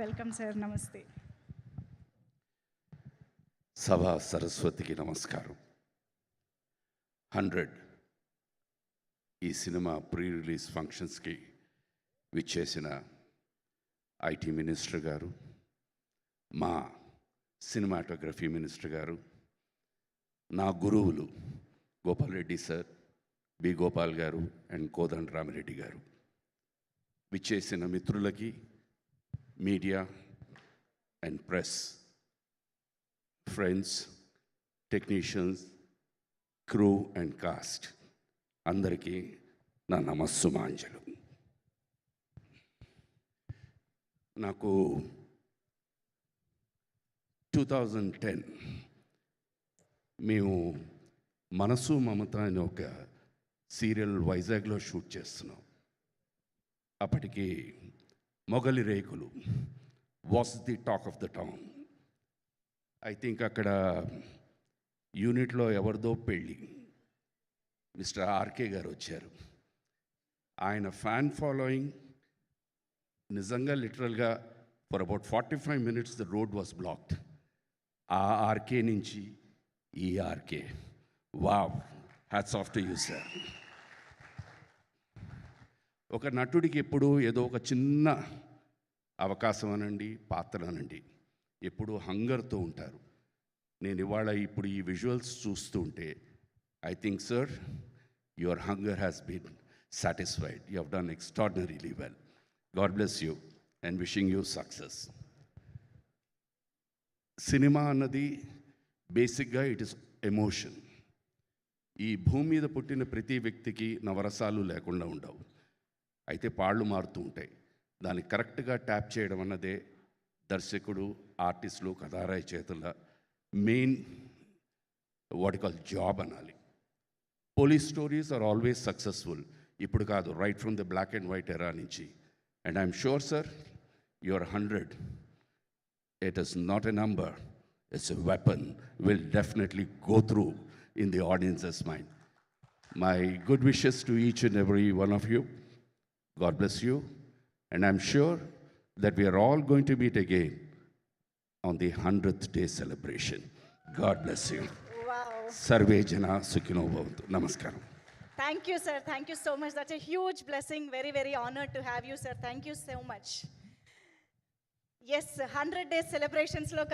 Welcome sir, నమస్తే. సభా సరస్వతికి నమస్కారం. 100 ఈ సినిమా ప్రీ రిలీజ్ ఫంక్షన్స్కి విచ్చేసిన ఐటీ మినిస్టర్ గారు, మా సినిమాటోగ్రఫీ మినిస్టర్ గారు, నా గురువులు గోపాల్ రెడ్డి సార్, బి గోపాల్ గారు అండ్ కోదండ రామిరెడ్డి గారు, విచ్చేసిన మిత్రులకి, media and press, friends, technicians, crew and cost అందరికీ నా నమస్సుమాంజలు. నాకు 2010 మేము మనసు మమత అనే ఒక సీరియల్ వైజాగ్లో షూట్ చేస్తున్నాం. అప్పటికి మొగలి రేకులు was the talk of the town. I think అక్కడ యూనిట్లో ఎవరిదో పెళ్ళి, మిస్టర్ ఆర్కే గారు వచ్చారు. ఆయన ఫ్యాన్ ఫాలోయింగ్ నిజంగా లిటరల్గా for about 45 minutes the road was blocked. ఆ ఆర్కే నుంచి ఈ RK, wow, hats off to you sir. ఒక నటుడికి ఎప్పుడు ఏదో ఒక చిన్న అవకాశం అనండి, పాత్ర అనండి, ఎప్పుడు హంగర్తో ఉంటారు. నేను ఇవాళ ఇప్పుడు ఈ విజువల్స్ చూస్తూ ఉంటే I think sir, your hunger has been satisfied. You have done extraordinarily well. God bless you and wishing you success. Cinema అన్నది బేసిక్గా ఇట్ ఇస్ ఎమోషన్. ఈ భూమి మీద పుట్టిన ప్రతి వ్యక్తికి నవరసాలు లేకుండా ఉండవు. అయితే పాళ్ళు మారుతూ ఉంటాయి. దాన్ని కరెక్ట్గా ట్యాప్ చేయడం అన్నదే దర్శకుడు, ఆర్టిస్టులు, కథారాయి చేతుల మెయిన్ వాట్ కాల్ జాబ్ అనాలి. Police stories are always successful. ఇప్పుడు కాదు, right from the black and white era నుంచి. And I'm sure sir, your 100, it is not a number, it's a weapon, will definitely go through in the audience's mind. My good wishes to each and every one of you. God bless you. And I'm sure that we are all going to meet again on the 100th day celebration. God bless you. Wow. Sarve Jana Sukhino Bhavantu. Namaskaram. Thank you, sir. Thank you so much. That's a huge blessing. Very, very honored to have you, sir. Thank you so much. Yes, 100 days celebrations lo